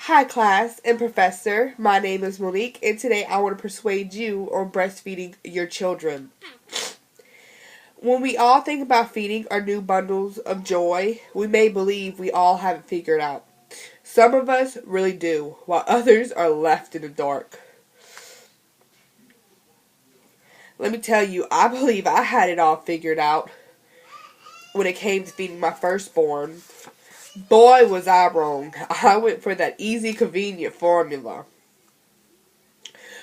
Hi class and professor, my name is Monique and today I want to persuade you on breastfeeding your children. When we all think about feeding our new bundles of joy, we may believe we all have it figured out. Some of us really do, while others are left in the dark. Let me tell you, I believe I had it all figured out when it came to feeding my firstborn. Boy, was I wrong. I went for that easy, convenient formula.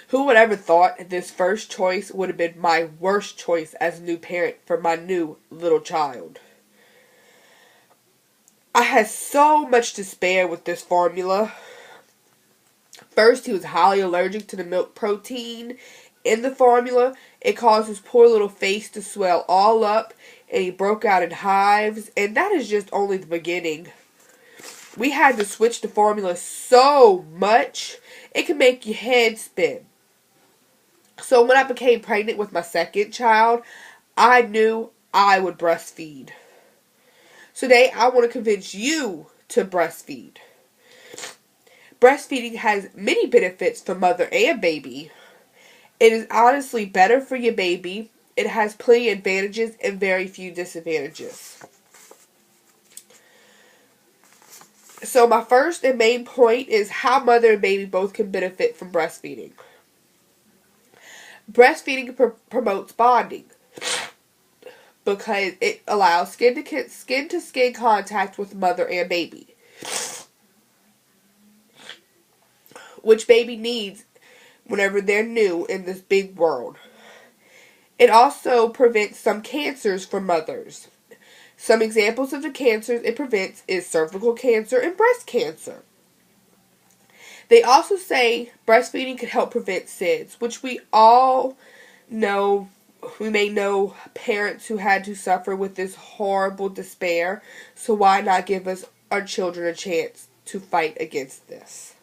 Who would ever thought this first choice would have been my worst choice as a new parent for my new little child? I had so much to spare with this formula. First, he was highly allergic to the milk protein in the formula. It caused his poor little face to swell all up, and he broke out in hives, and that is just only the beginning. We had to switch the formula so much, it could make your head spin. So when I became pregnant with my second child, I knew I would breastfeed. Today, I want to convince you to breastfeed. Breastfeeding has many benefits for mother and baby. It is honestly better for your baby. It has plenty of advantages and very few disadvantages. So my first and main point is how mother and baby both can benefit from breastfeeding. Breastfeeding promotes bonding because it allows skin to skin contact with mother and baby, which baby needs whenever they're new in this big world. It also prevents some cancers for mothers. Some examples of the cancers it prevents is cervical cancer and breast cancer. They also say breastfeeding can help prevent SIDS, which we all know. We may know parents who had to suffer with this horrible despair, so why not give our children a chance to fight against this?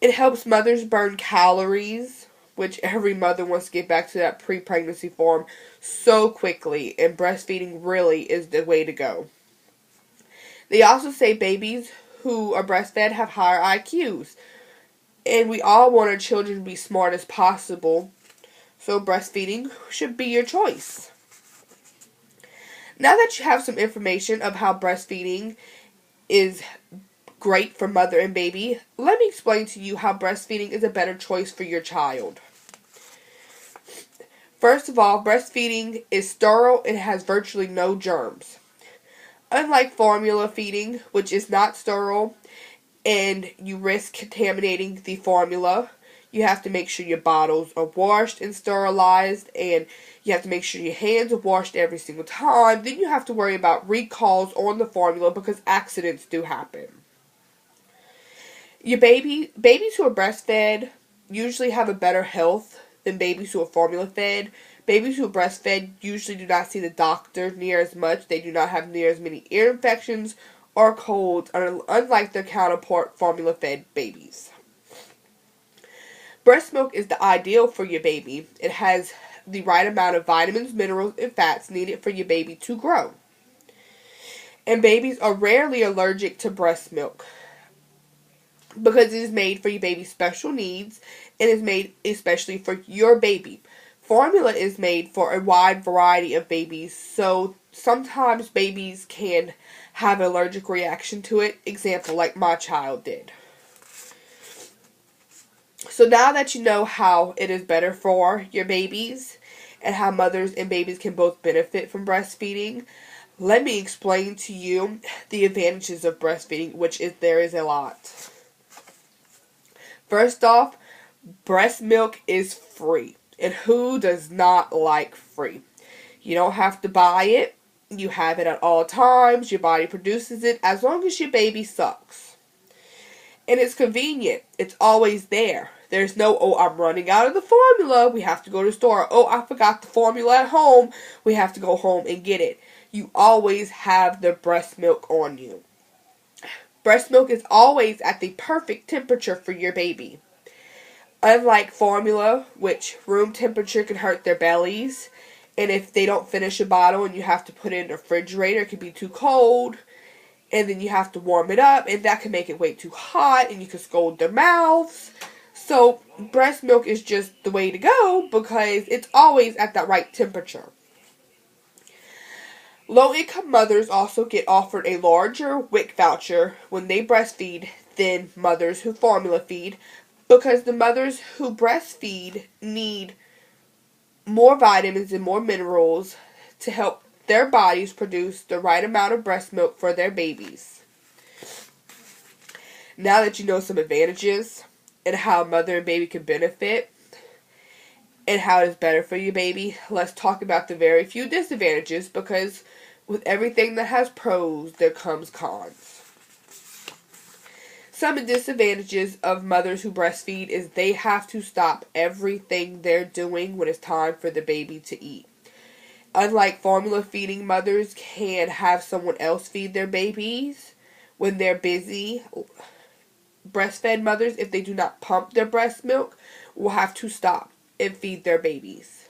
It helps mothers burn calories, which every mother wants to get back to that pre-pregnancy form so quickly, and breastfeeding really is the way to go. They also say babies who are breastfed have higher IQs, and we all want our children to be smart as possible, so breastfeeding should be your choice. Now that you have some information of how breastfeeding is great for mother and baby, let me explain to you how breastfeeding is a better choice for your child. First of all, breastfeeding is sterile and has virtually no germs. Unlike formula feeding, which is not sterile, and you risk contaminating the formula, you have to make sure your bottles are washed and sterilized, and you have to make sure your hands are washed every single time. Then you have to worry about recalls on the formula because accidents do happen. Babies who are breastfed usually have a better health than babies who are formula fed. Babies who are breastfed usually do not see the doctor near as much. They do not have near as many ear infections or colds, unlike their counterpart formula fed babies. Breast milk is the ideal for your baby. It has the right amount of vitamins, minerals, and fats needed for your baby to grow. And babies are rarely allergic to breast milk because it is made for your baby's special needs and is made especially for your baby. Formula is made for a wide variety of babies, so sometimes babies can have an allergic reaction to it. Example, like my child did. So now that you know how it is better for your babies and how mothers and babies can both benefit from breastfeeding, let me explain to you the advantages of breastfeeding, which is there is a lot. First off, breast milk is free. And who does not like free? You don't have to buy it. You have it at all times. Your body produces it as long as your baby sucks. And it's convenient. It's always there. There's no, oh, I'm running out of the formula. We have to go to the store. Oh, I forgot the formula at home. We have to go home and get it. You always have the breast milk on you. Breast milk is always at the perfect temperature for your baby. Unlike formula, which room temperature can hurt their bellies, and if they don't finish a bottle and you have to put it in the refrigerator, it can be too cold, and then you have to warm it up, and that can make it way too hot, and you can scald their mouths. So breast milk is just the way to go because it's always at that right temperature. Low-income mothers also get offered a larger WIC voucher when they breastfeed than mothers who formula feed, because the mothers who breastfeed need more vitamins and more minerals to help their bodies produce the right amount of breast milk for their babies. Now that you know some advantages and how mother and baby can benefit and how it is better for your baby, let's talk about the very few disadvantages, because with everything that has pros, there comes cons. Some disadvantages of mothers who breastfeed is they have to stop everything they're doing when it's time for the baby to eat. Unlike formula feeding mothers can have someone else feed their babies when they're busy, breastfed mothers, if they do not pump their breast milk, will have to stop and feed their babies.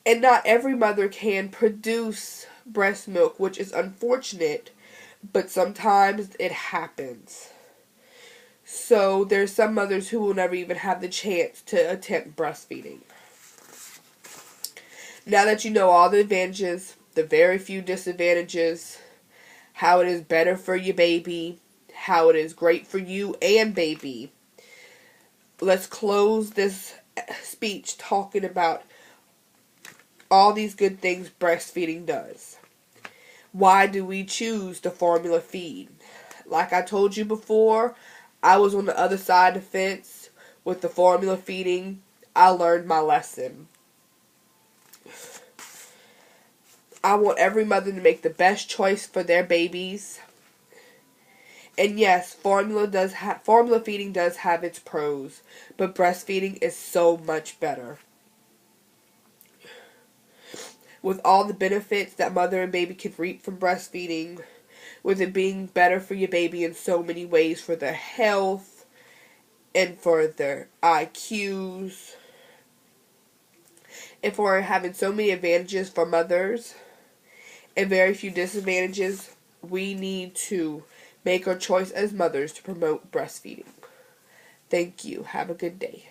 And not every mother can produce breast milk, which is unfortunate, but sometimes it happens. So there's some mothers who will never even have the chance to attempt breastfeeding. Now that you know all the advantages, the very few disadvantages, how it is better for your baby, how it is great for you and baby, let's close this speech talking about all these good things breastfeeding does. Why do we choose to formula feed? Like I told you before, I was on the other side of the fence with the formula feeding. I learned my lesson. I want every mother to make the best choice for their babies. And yes, formula feeding does have its pros, but breastfeeding is so much better. With all the benefits that mother and baby can reap from breastfeeding, with it being better for your baby in so many ways, for their health and for their IQs, and for having so many advantages for mothers and very few disadvantages, we need to make our choice as mothers to promote breastfeeding. Thank you. Have a good day.